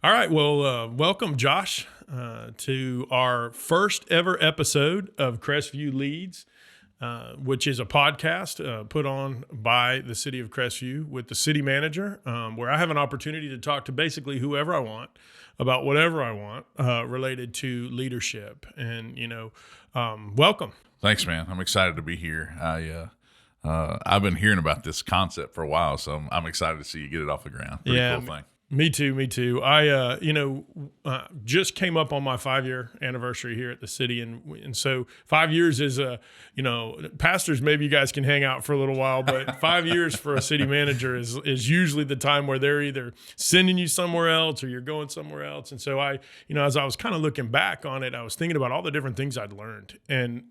All right. Well, welcome, Josh, to our first ever episode of Crestview Leads, which is a podcast put on by the city of Crestview with the city manager, where I have an opportunity to talk to basically whoever I want about whatever I want related to leadership. And, welcome. Thanks, man. I'm excited to be here. I've been hearing about this concept for a while, so I'm excited to see you get it off the ground. Pretty cool thing. Me too. I, just came up on my 5-year anniversary here at the city. And so 5 years is, pastors, maybe you guys can hang out for a little while, but 5 years for a city manager is usually the time where they're either sending you somewhere else or you're going somewhere else. And so I, as I was kind of looking back on it, I was thinking about all the different things I'd learned. And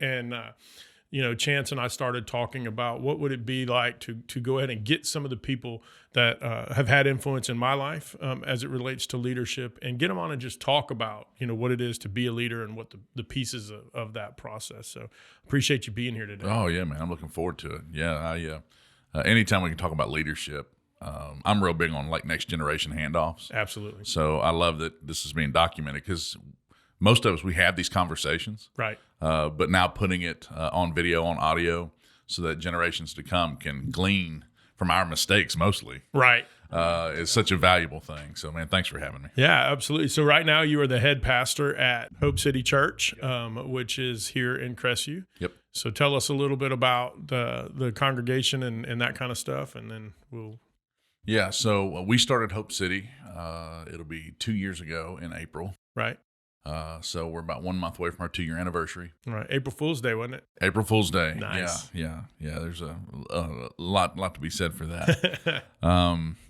Chance and I started talking about what would it be like to go ahead and get some of the people that have had influence in my life as it relates to leadership and get them on and just talk about, what it is to be a leader and what the pieces of that process. So appreciate you being here today. Oh, yeah, man. I'm looking forward to it. Yeah, anytime we can talk about leadership, I'm real big on like next generation handoffs. Absolutely. So I love that this is being documented because most of us, we have these conversations. Right. But now putting it on video, on audio, so that generations to come can glean from our mistakes mostly. Right. Is such a valuable thing. So, man, thanks for having me. Yeah, absolutely. So right now you are the head pastor at Hope City Church, which is here in Crestview. Yep. So tell us a little bit about the congregation and that kind of stuff, and then we'll... Yeah, so we started Hope City. It'll be 2 years ago in April. Right. So we're about 1 month away from our 2-year anniversary. Right. April Fool's Day, wasn't it? April Fool's Day. Nice. Yeah. There's a lot to be said for that.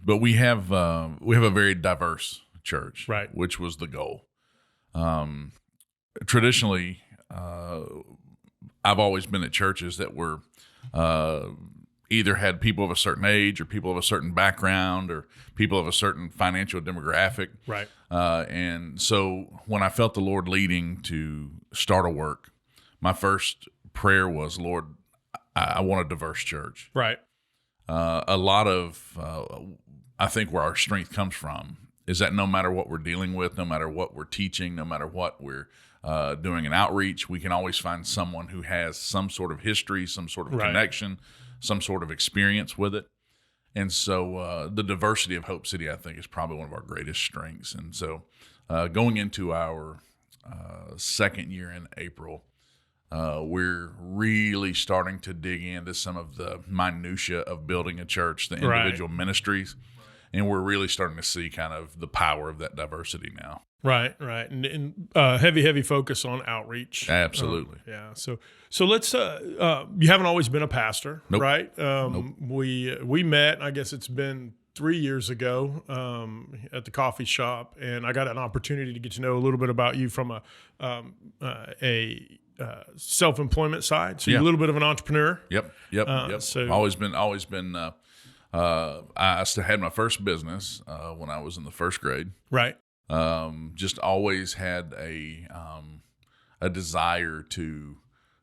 But we have a very diverse church, right? Which was the goal. Traditionally, I've always been at churches that were either had people of a certain age or people of a certain background or people of a certain financial demographic. Right. And so when I felt the Lord leading to start a work, my first prayer was, Lord, I want a diverse church. Right. A lot of, I think where our strength comes from is that no matter what we're dealing with, no matter what we're teaching, no matter what we're doing an outreach, we can always find someone who has some sort of history, some sort of connection, some sort of experience with it. And so the diversity of Hope City, I think, is probably one of our greatest strengths. And so going into our second year in April, we're really starting to dig into some of the minutia of building a church, the individual ministries. And we're really starting to see kind of the power of that diversity now. Right. And heavy focus on outreach. Absolutely. So let's, you haven't always been a pastor, nope. Right? Nope. We met, I guess it's been 3 years ago at the coffee shop, and I got an opportunity to get to know a little bit about you from a self-employment side. So you're a little bit of an entrepreneur. Yep. So always been, I still had my first business when I was in the first grade. Right. Just always had a desire to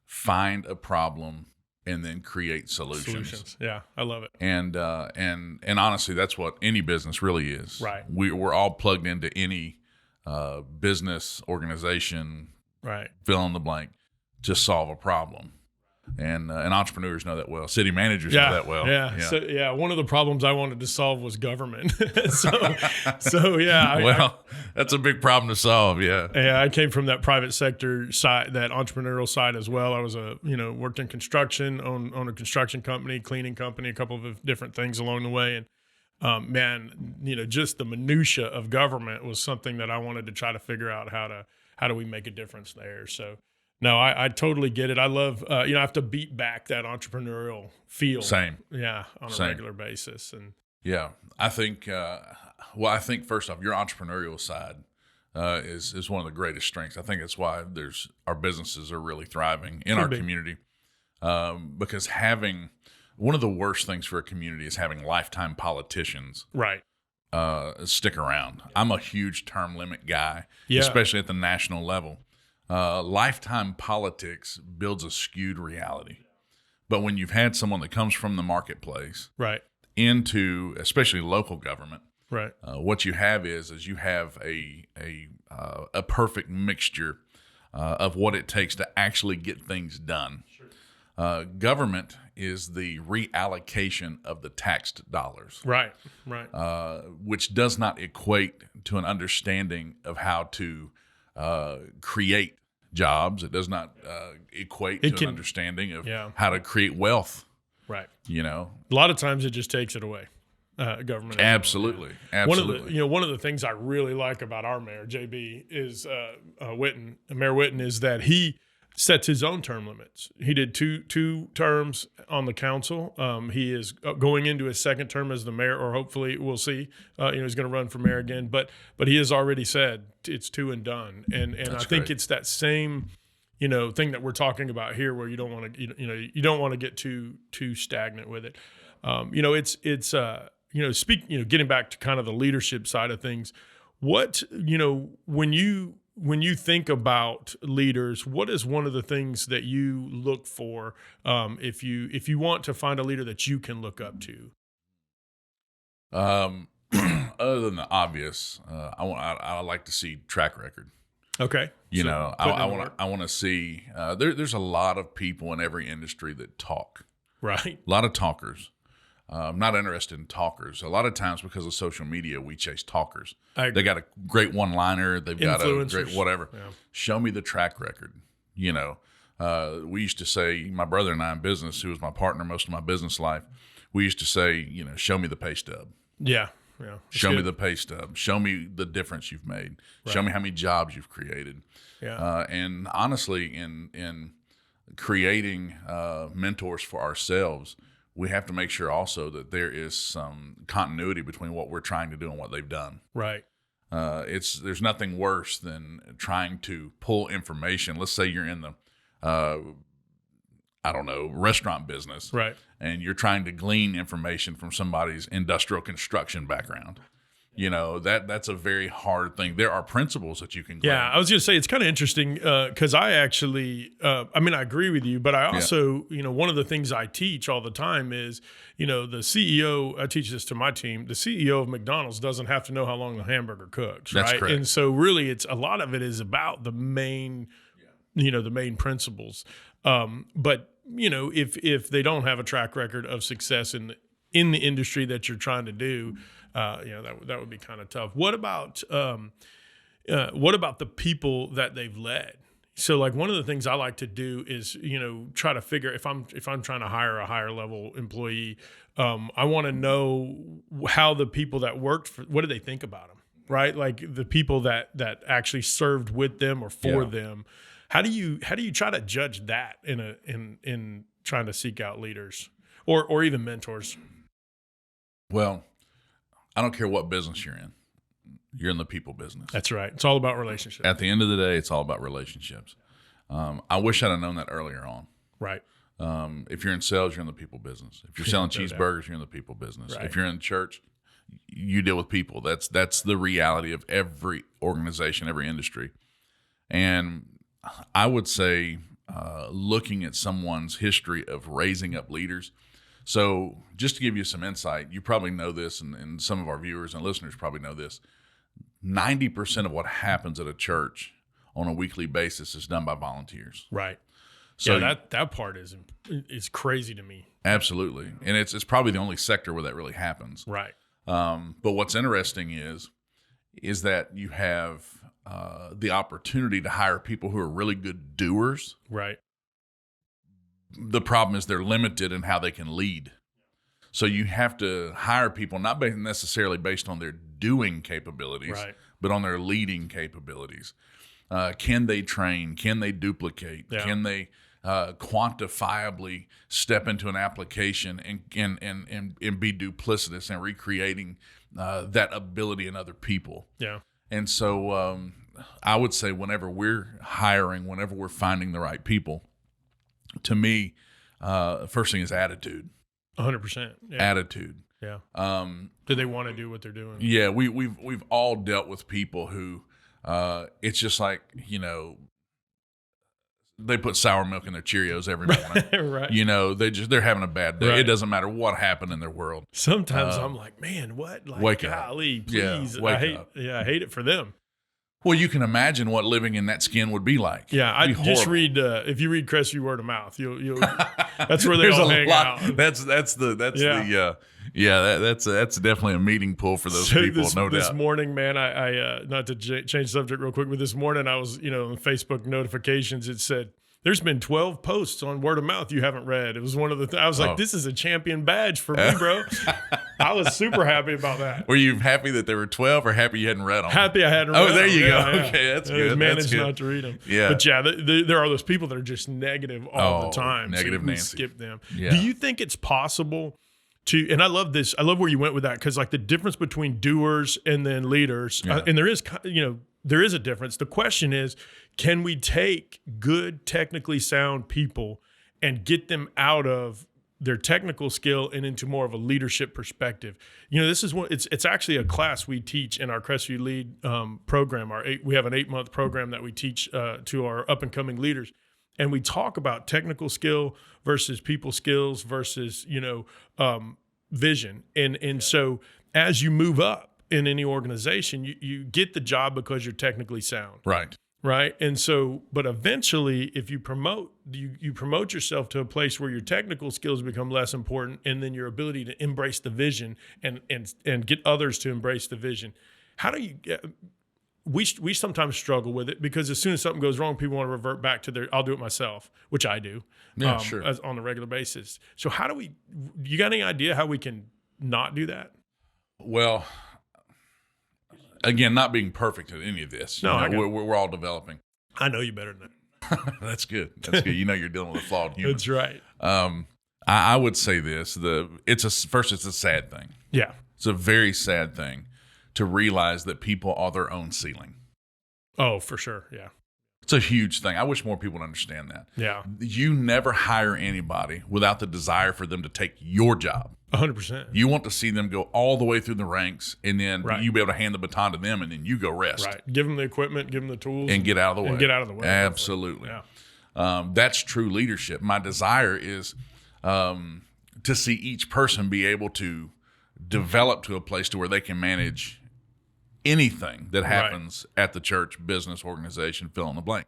find a problem and then create solutions. Yeah, I love it. And honestly, that's what any business really is. Right. We're all plugged into any business organization. Right. Fill in the blank to solve a problem. And entrepreneurs know that well. City managers know that well. Yeah. So one of the problems I wanted to solve was government. That's a big problem to solve. Yeah. Yeah. I came from that private sector side, that entrepreneurial side as well. I was worked in construction, on a construction company, cleaning company, a couple of different things along the way. And just the minutia of government was something that I wanted to try to figure out how do we make a difference there. So. No, I totally get it. I love, I have to beat back that entrepreneurial feel. Same. Yeah, on a regular basis. And yeah, I think first off, your entrepreneurial side is one of the greatest strengths. I think that's why our businesses are really thriving in our community. Because having, one of the worst things for a community is having lifetime politicians. Right. Stick around. I'm a huge term limit guy, yeah. Especially at the national level. Lifetime politics builds a skewed reality. But when you've had someone that comes from the marketplace right. into, especially local government, Right. What you have is you have a perfect mixture of what it takes to actually get things done. Sure. Government is the reallocation of the taxed dollars. Right. Right. Which does not equate to an understanding of how to create jobs. It does not equate to an understanding of how to create wealth. Right. A lot of times it just takes it away. Government. Absolutely. Absolutely. One of the things I really like about our mayor, JB, is Witten, Mayor Witten, is that he sets his own term limits. He did two terms on the council. He is going into his second term as the mayor, or hopefully we'll see. He's going to run for mayor again, but he has already said it's 2 and done. And I think it's that same thing that we're talking about here, where you don't want to you don't want to get too stagnant with it. Getting back to kind of the leadership side of things, what when you think about leaders, what is one of the things that you look for if you want to find a leader that you can look up to? Other than the obvious, I like to see track record. Okay. I want to see. There's a lot of people in every industry that talk. Right. A lot of talkers. I'm not interested in talkers. A lot of times, because of social media, we chase talkers. They got a great one-liner. They've got a great whatever. Yeah. Show me the track record. We used to say, my brother and I in business, who was my partner most of my business life, we used to say, show me the pay stub. Yeah. Show me the pay stub. Show me the difference you've made. Right. Show me how many jobs you've created. Yeah. And honestly, in creating mentors for ourselves, we have to make sure also that there is some continuity between what we're trying to do and what they've done. Right. There's nothing worse than trying to pull information. Let's say you're in the, restaurant business. Right. And you're trying to glean information from somebody's industrial construction background. That's a very hard thing. There are principles that you can glean. Yeah, I was going to say it's kind of interesting because I actually, I agree with you, but I also, one of the things I teach all the time is, the CEO, I teach this to my team, the CEO of McDonald's doesn't have to know how long the hamburger cooks, right? That's correct. And so really a lot of it is about the main, the main principles. But, if they don't have a track record of success in the industry that you're trying to do, that would be kind of tough. What about the people that they've led? So like one of the things I like to do is, try to figure if I'm trying to hire a higher level employee, I want to know how the people that worked for, what do they think about them, right? Like the people that actually served with them or for them. How do you try to judge that in trying to seek out leaders or even mentors? Well, I don't care what business you're in. You're in the people business. That's right. It's all about relationships. At the end of the day, it's all about relationships. I wish I'd have known that earlier on. Right. If you're in sales, you're in the people business. If you're selling cheeseburgers, you're in the people business. Right. If you're in church, you deal with people. That's the reality of every organization, every industry. And I would say looking at someone's history of raising up leaders. So just to give you some insight, you probably know this, and some of our viewers and listeners probably know this. 90% of what happens at a church on a weekly basis is done by volunteers. Right. So that part is crazy to me. Absolutely. And it's probably the only sector where that really happens. Right. But what's interesting is that you have the opportunity to hire people who are really good doers. Right. The problem is they're limited in how they can lead. So you have to hire people not necessarily based on their doing capabilities, right, but on their leading capabilities. Can they train? Can they duplicate? Yeah. Can they quantifiably step into an application and be duplicitous and recreating that ability in other people? Yeah. And so I would say whenever we're hiring, whenever we're finding the right people, to me, first thing is attitude. 100%. Yeah. Attitude. Yeah. Do they want to do what they're doing? Yeah, we've all dealt with people who it's just like, they put sour milk in their Cheerios every morning. Right. You know, they're having a bad day. Right. It doesn't matter what happened in their world. Sometimes I'm like, man, what? Like, wake golly, up. please. Yeah, wake up. I hate it for them. Well, you can imagine what living in that skin would be like. Yeah, I It'd be just horrible. read. If you read Crestview Word of Mouth, you'll that's where they There's all a hang lot. out. That's definitely a meeting pool for those people, this, no this doubt. morning, man, I not to change subject real quick, but this morning I was, on Facebook notifications. It said, there's been 12 posts on Word of Mouth you haven't read. It was one of the I was like, this is a champion badge for me, bro. I was super happy about that. Were you happy that there were 12 or happy you hadn't read them? Happy I hadn't read them. Oh, there you go. Yeah. Okay, that's I good. managed That's good. not to read them. Yeah. But yeah, there are those people that are just negative all the time. Negative so we Nancy. skip them. Yeah. Do you think it's possible to, and I love this, I love where you went with that, because like the difference between doers and then leaders, and there is, there is a difference. The question is, can we take good, technically sound people and get them out of their technical skill and into more of a leadership perspective? This is what it's actually a class we teach in our Crestview Lead program. We have an 8-month program that we teach to our up and coming leaders. And we talk about technical skill versus people skills versus, vision. And so as you move up in any organization, you get the job because you're technically sound. Right. Right. And so, but eventually if you promote yourself to a place where your technical skills become less important, and then your ability to embrace the vision and get others to embrace the vision. How do you get, we sometimes struggle with it, because as soon as something goes wrong, people want to revert back to I'll do it myself, which I do Sure. on a regular basis. So how do you got any idea how we can not do that? Well, again, not being perfect at any of this. No, we're all developing. I know you better than that. That's good. That's good. You're dealing with a flawed human. That's right. I would say this: it's a sad thing. Yeah. It's a very sad thing to realize that people are their own ceiling. Oh, for sure. Yeah. It's a huge thing. I wish more people would understand that. Yeah. You never hire anybody without the desire for them to take your job. 100%. You want to see them go all the way through the ranks, and then Right. you be able to hand the baton to them, and then you go rest. Right. Give them the equipment, give them the tools. And get out of the way. And get out of the way. Absolutely. Yeah. That's true leadership. My desire is to see each person be able to develop to a place to where they can manage anything that happens at the church, business, organization, fill in the blank.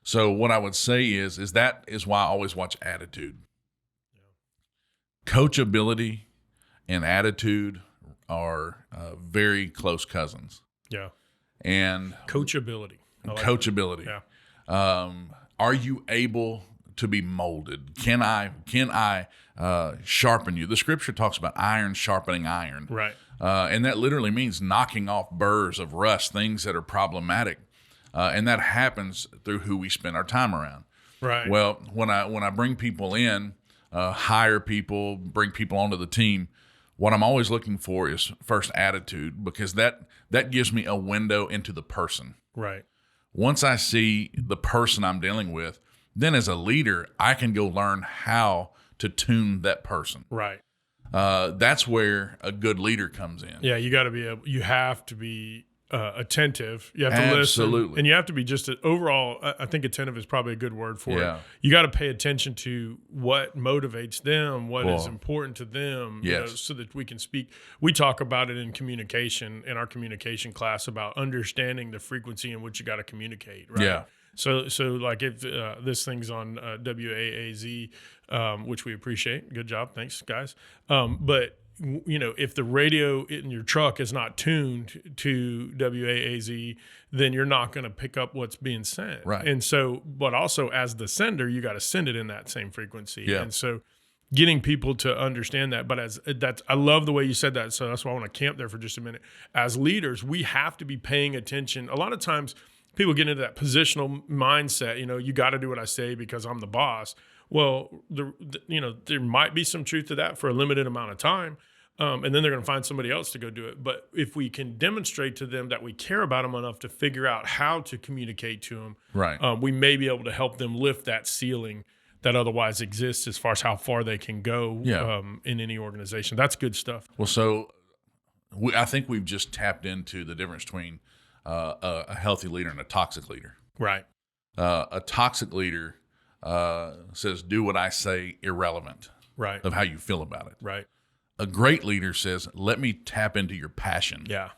So what I would say is that is why I always watch attitude. Coachability and attitude are very close cousins. Yeah. And Coachability. I like coachability. that. Yeah. Are you able to be molded? Can I sharpen you? The scripture talks about iron sharpening iron. Right. And that literally means knocking off burrs of rust, things that are problematic. And that happens through who we spend our time around. Right. Well, when I bring people in, hire people, bring people onto the team, what I'm always looking for is first attitude, because that gives me a window into the person. Right. Once I see the person I'm dealing with, then as a leader, I can go learn how to tune that person. Right. That's where a good leader comes in. Yeah, you have to be attentive. You have to listen. Absolutely. And you have to be just overall, I think attentive is probably a good word for Yeah. it. You got to pay attention to what motivates them, what is Well, important to them, yes. so that we can speak. We talk about it in communication, in our communication class, about understanding the frequency in which you got to communicate, right? Yeah. So like if this thing's on WAAZ, which we appreciate. Good job. Thanks, guys. But if the radio in your truck is not tuned to WAAZ, then you're not going to pick up what's being sent. Right. And so, but also as the sender, you got to send it in that same frequency. Yeah. And so getting people to understand that, but I love the way you said that. So that's why I want to camp there for just a minute. As leaders, we have to be paying attention. A lot of times people get into that positional mindset, you got to do what I say because I'm the boss. Well, there might be some truth to that for a limited amount of time. And then they're going to find somebody else to go do it. But if we can demonstrate to them that we care about them enough to figure out how to communicate to them, Right. We may be able to help them lift that ceiling that otherwise exists as far as how far they can go in any organization. That's good stuff. Well, so I think we've just tapped into the difference between a healthy leader and a toxic leader. Right. A toxic leader says, do what I say, irrelevant Right. of how you feel about it. Right. A great leader says, let me tap into your passion. Yeah.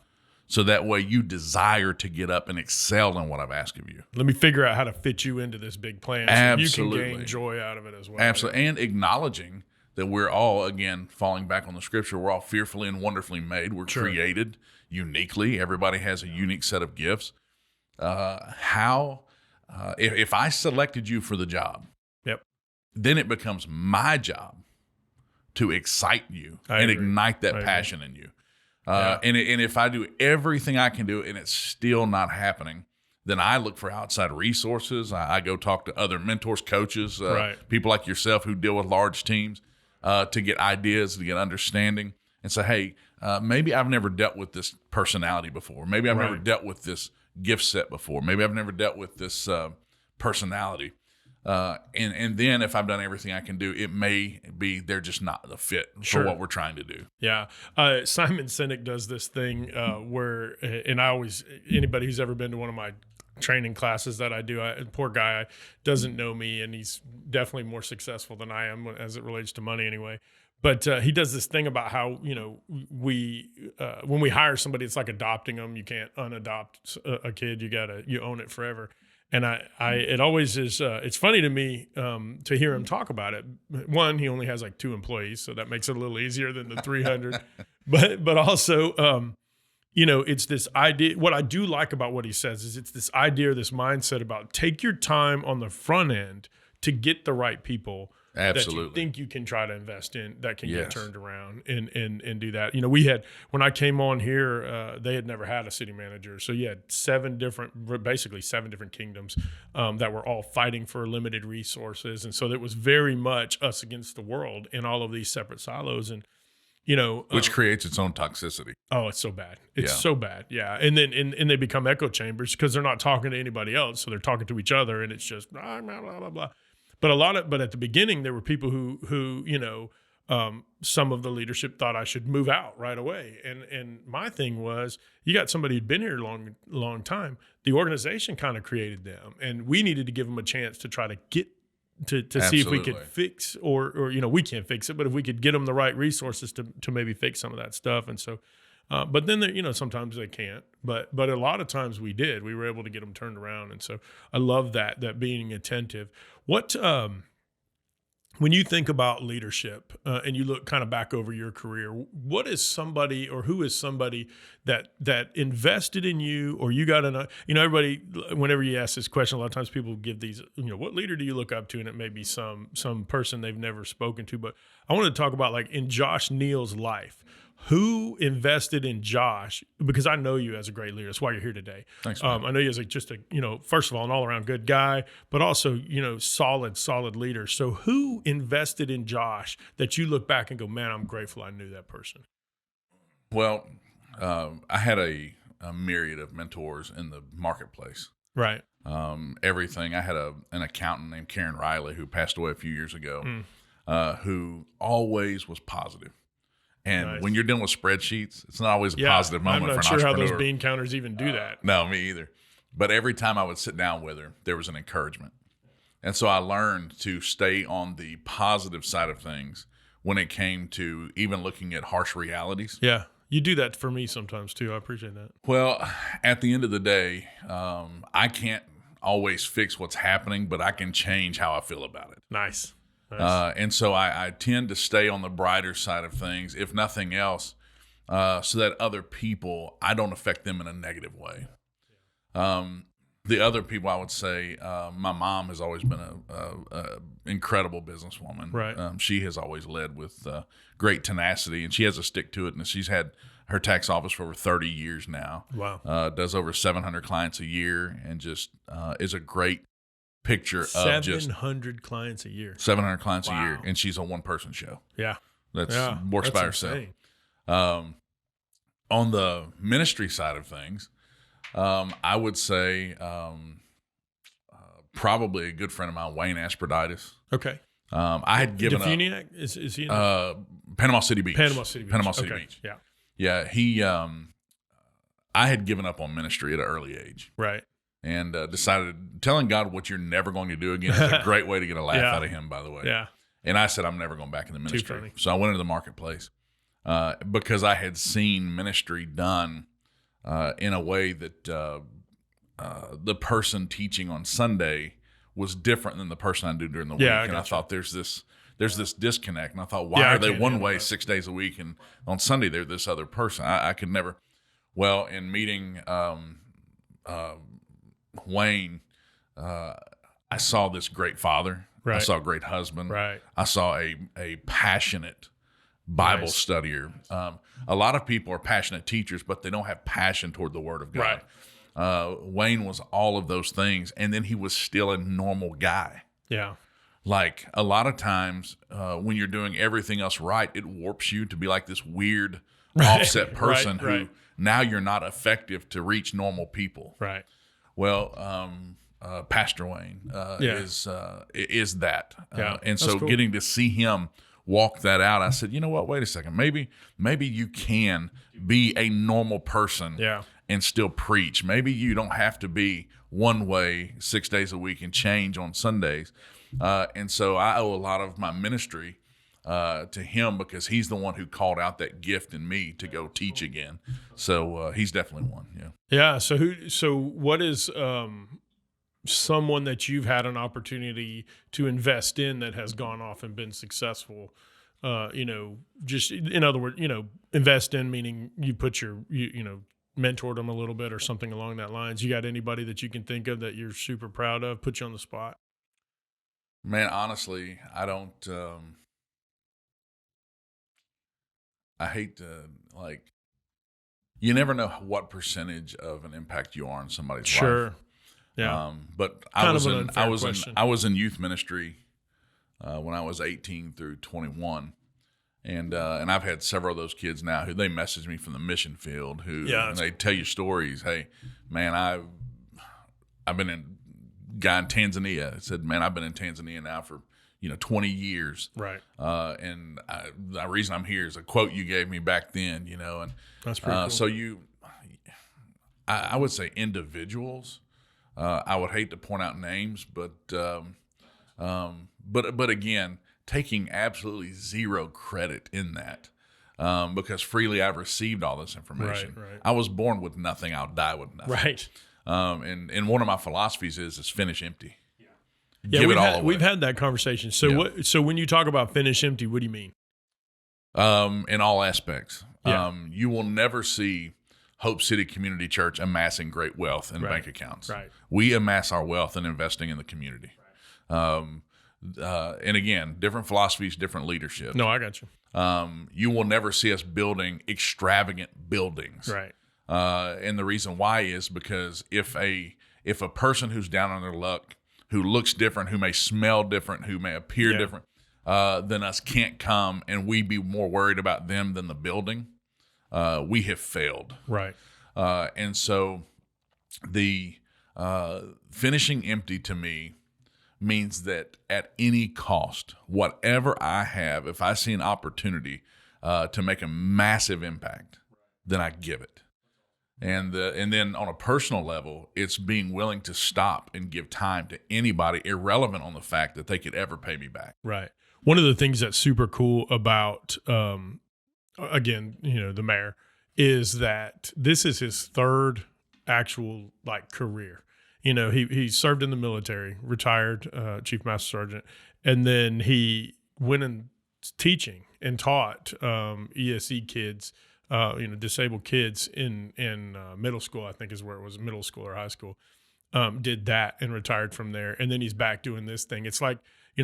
So that way you desire to get up and excel in what I've asked of you. Let me figure out how to fit you into this big plan so Absolutely. you can gain joy out of it as well. Absolutely. And acknowledging that we're all, again, falling back on the scripture, we're all fearfully and wonderfully made. We're created uniquely. Everybody has a unique set of gifts. If I selected you for the job, Yep. then it becomes my job to excite you I and agree. ignite that passion in you. And if I do everything I can do and it's still not happening, then I look for outside resources. I go talk to other mentors, coaches, people like yourself who deal with large teams to get ideas, to get understanding, and say, hey, maybe I've never dealt with this personality before. Maybe I've never dealt with this gift set before. Maybe I've never dealt with this personality. And then if I've done everything I can do, it may be they're just not the fit for what we're trying to do. Yeah. Simon Sinek does this thing where, and anybody who's ever been to one of my training classes that I do, poor guy doesn't know me, and he's definitely more successful than I am as it relates to money anyway. But he does this thing about how, we when we hire somebody, it's like adopting them. You can't unadopt a kid. You own it forever. And it always is. It's funny to me to hear him talk about it. One, he only has like 2 employees, so that makes it a little easier than the 300. but also, it's this idea. What I do like about what he says is it's this idea, this mindset about take your time on the front end to get the right people. Absolutely. That you think you can try to invest in that can get turned around and do that. We had, when I came on here, they had never had a city manager. So you had 7 different kingdoms that were all fighting for limited resources. And so it was very much us against the world in all of these separate silos. And, which creates its own toxicity. Oh, it's so bad. It's so bad. Yeah. And then and they become echo chambers because they're not talking to anybody else. So they're talking to each other, and it's just blah, blah, blah, blah, blah. But at the beginning, there were people who some of the leadership thought I should move out right away. And my thing was, you got somebody who'd been here a long time. The organization kind of created them, and we needed to give them a chance to try to get to see if we could fix or we can't fix it, but if we could get them the right resources to maybe fix some of that stuff. And so, but then sometimes they can't. But a lot of times we did. We were able to get them turned around, and so I love that being attentive. What when you think about leadership and you look kind of back over your career, what is somebody or who is somebody that invested in you, or you got everybody, whenever you ask this question, a lot of times people give these, what leader do you look up to? And it may be some person they've never spoken to, but I want to talk about, like, in Josh Neel's life, who invested in Josh? Because I know you as a great leader. That's why you're here today. Thanks, man. I know you as first of all, an all-around good guy, but also, solid leader. So who invested in Josh that you look back and go, man, I'm grateful I knew that person? Well, I had a myriad of mentors in the marketplace. Right. Everything. I had an accountant named Karen Riley who passed away a few years ago, who always was positive. And when you're dealing with spreadsheets, it's not always a positive moment for an entrepreneur. I'm not sure how those bean counters even do that. No, me either. But every time I would sit down with her, there was an encouragement. And so I learned to stay on the positive side of things when it came to even looking at harsh realities. Yeah. You do that for me sometimes too. I appreciate that. Well, at the end of the day, I can't always fix what's happening, but I can change how I feel about it. Nice. And so I tend to stay on the brighter side of things, if nothing else, so that other people, I don't affect them in a negative way. The other people, I would say, my mom has always been a incredible businesswoman. Right. She has always led with great tenacity, and she has a stick to it. And she's had her tax office for over 30 years now. Wow. Does over 700 clients a year, and just is a great picture of just 700 clients a year. 700 clients a year, and she's a one-person show. Yeah. Works by herself. On the ministry side of things, I would say probably a good friend of mine, Wayne Asperditis. Okay. I had given up. Is he in Panama City Beach. Panama City Beach. Yeah. Yeah. He. I had given up on ministry at an early age. Right. and decided telling God what you're never going to do again is a great way to get a laugh out of him, by the way. Yeah. And I said, I'm never going back in the Too ministry. funny. So I went into the marketplace because I had seen ministry done in a way that the person teaching on Sunday was different than the person I do during the week. And I thought there's this disconnect. And I thought, why are they one way 6 days a week, and on Sunday they're this other person? I could never. Well, in meeting Wayne, I saw this great father. Right. I saw a great husband. Right. I saw a passionate Bible studier. A lot of people are passionate teachers, but they don't have passion toward the Word of God. Right. Wayne was all of those things, and then he was still a normal guy. Yeah. Like a lot of times when you're doing everything else right, it warps you to be like this weird offset person who now you're not effective to reach normal people. Right. Well, Pastor Wayne is that. And so cool. Getting to see him walk that out, I said, you know what, wait a second. Maybe you can be a normal person and still preach. Maybe you don't have to be one way 6 days a week and change on Sundays. And so I owe a lot of my ministry to him because he's the one who called out that gift in me to go teach again. So he's definitely one. Yeah. Yeah. So what is someone that you've had an opportunity to invest in that has gone off and been successful? Just in other words, invest in meaning you put you mentored them a little bit or something along that lines. You got anybody that you can think of that you're super proud of? Put you on the spot. Man, honestly, I don't. I hate to you never know what percentage of an impact you are on somebody's life. Sure. Yeah. But I was in youth ministry when I was 18 through 21. And I've had several of those kids now who they message me from the mission field and they tell you stories. Hey, man, I've been in guy in Tanzania said, man, I've been in Tanzania now for 20 years. Right. And the reason I'm here is a quote you gave me back then, and that's pretty cool. So I would say individuals. I would hate to point out names, but again, taking absolutely zero credit in that, because freely I've received all this information. Right. I was born with nothing. I'll die with nothing. Right. And one of my philosophies is finish empty. Yeah, Give it all away. We've had that conversation. So So when you talk about finish empty, what do you mean? In all aspects. Yeah. You will never see Hope City Community Church amassing great wealth in bank accounts. Right. We amass our wealth in investing in the community. And again, different philosophies, different leadership. No, I got you. You will never see us building extravagant buildings. Right. And the reason why is because if a person who's down on their luck, who looks different, who may smell different, who may appear different than us can't come, and we be more worried about them than the building, we have failed. Right. And so the finishing empty to me means that at any cost, whatever I have, if I see an opportunity to make a massive impact, then I give it. And then on a personal level, it's being willing to stop and give time to anybody, irrelevant on the fact that they could ever pay me back. Right. One of the things that's super cool about, again, the mayor, is that this is his third actual career. He served in the military, retired, Chief Master Sergeant, and then he went in teaching and taught ESE kids. Disabled kids in middle school, I think is where it was, middle school or high school, did that and retired from there. And then he's back doing this thing. It's like,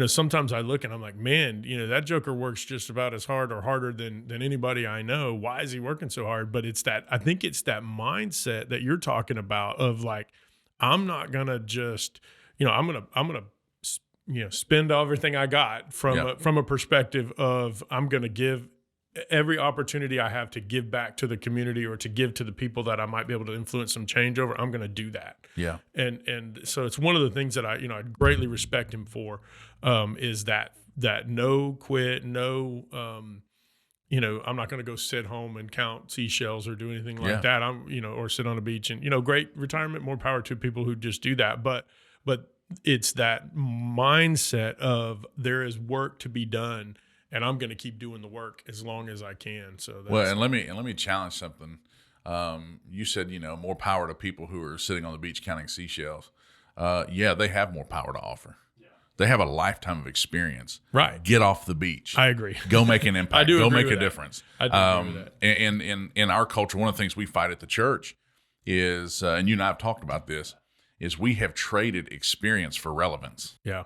sometimes I look and I'm like, man, that joker works just about as hard or harder than anybody I know. Why is he working so hard? But I think it's that mindset that you're talking about of I'm not going to just, I'm going to spend everything I got from a perspective of I'm going to give every opportunity I have to give back to the community or to give to the people that I might be able to influence some change over. I'm going to do that. Yeah. And so it's one of the things that I greatly respect him for, is that no quit, no, I'm not going to go sit home and count seashells or do anything like Yeah. that. Or sit on a beach and, great retirement, more power to people who just do that. But it's that mindset of there is work to be done and I'm going to keep doing the work as long as I can. So and let me challenge something. You said, more power to people who are sitting on the beach counting seashells. Yeah, they have more power to offer. They have a lifetime of experience. Right. Get off the beach. I agree. Go make an impact. I do Go agree make with a that. difference. I do agree with that. And in our culture, one of the things we fight at the church is, and you and I have talked about this, is we have traded experience for relevance. Yeah.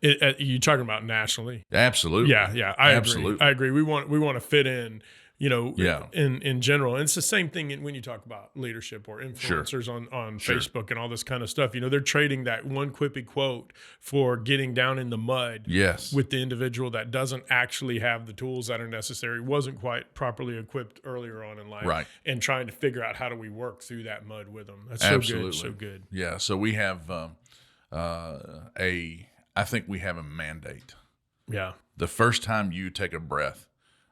You're talking about nationally. Absolutely. Yeah. I Absolutely. agree. I agree. We want to fit in, Yeah. in general. And it's the same thing when you talk about leadership or influencers Sure. on Sure. Facebook and all this kind of stuff. They're trading that one quippy quote for getting down in the mud Yes. with the individual that doesn't actually have the tools that are necessary, wasn't quite properly equipped earlier on in life, Right. and trying to figure out how do we work through that mud with them. That's Absolutely. so good. Yeah. So we have I think we have a mandate. Yeah. The first time you take a breath,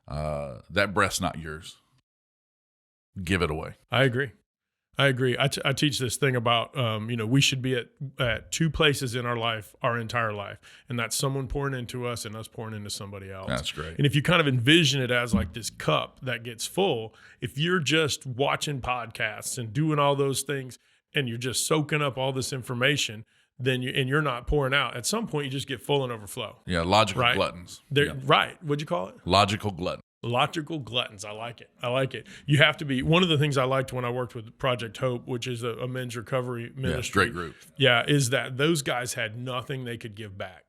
that breath's not yours. Give it away. I agree. I teach this thing about, we should be at two places in our life, our entire life. And that's someone pouring into us and us pouring into somebody else. That's great. And if you kind of envision it as like this cup that gets full, if you're just watching podcasts and doing all those things and you're just soaking up all this information, then you're not pouring out. At some point, you just get full and overflow. Yeah, logical Right. gluttons. Yeah. Right. What'd you call it? Logical glutton. Logical gluttons. I like it. You have to be. One of the things I liked when I worked with Project Hope, which is a men's recovery ministry. Great group. Yeah, is that those guys had nothing they could give back.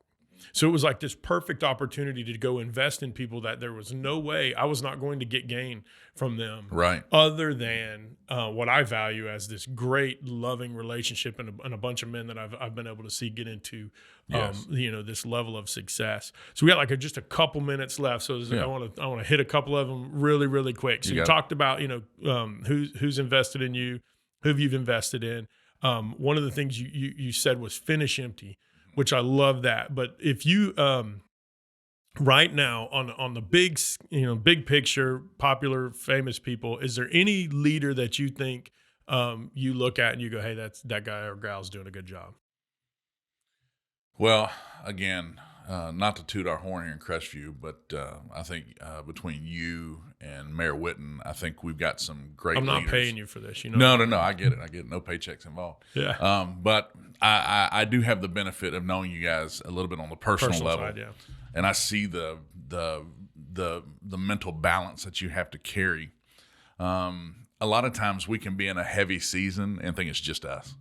So it was like this perfect opportunity to go invest in people that there was no way I was not going to get gain from them. Right. Other than what I value as this great loving relationship and a bunch of men that I've been able to see get into, Yes. this level of success. So we got like just a couple minutes left. So Yeah. I want to hit a couple of them really, really quick. So you got it. talked about, who's invested in you, who you've invested in. One of the things you said was finish empty, which I love that. But if you right now on the big picture, popular, famous people, is there any leader that you think you look at and you go, hey, that guy or gal's doing a good job? Well, again, not to toot our horn here in Crestview, but I think between you and Mayor Witten, I think we've got some great I'm not leaders. paying you for this, No, I get it. No paychecks involved. Yeah. But I do have the benefit of knowing you guys a little bit on the personal level. side, yeah. And I see the mental balance that you have to carry. A lot of times we can be in a heavy season and think it's just us,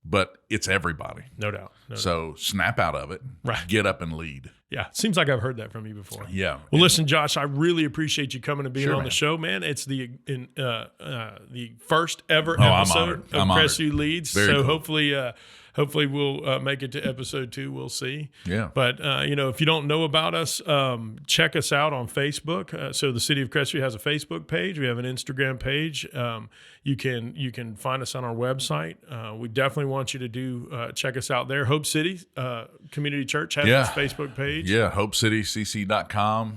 but it's everybody. No doubt. So snap out of it, Right. Get up and lead. Yeah. Seems like I've heard that from you before. Yeah. Well, listen, Josh, I really appreciate you coming and being Sure, on man. the show, man. It's the first ever I'm episode honored. of I'm honored. Crestview Leads. Very so cool. hopefully we'll make it to episode 2. We'll see. Yeah. But if you don't know about us, check us out on Facebook. So the City of Crestview has a Facebook page. We have an Instagram page. You can find us on our website. We definitely want you to check us out there. Hope City Community Church has its Facebook page. Yeah, HopeCityCC.com.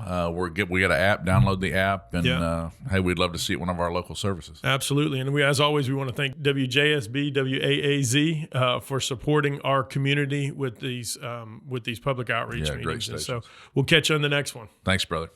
We got an app. Download the app, and hey, we'd love to see it at one of our local services. Absolutely. And as always, we want to thank WJSB, WAAZ for supporting our community with these public outreach meetings. Great And stations. so we'll catch you on the next one. Thanks, brother.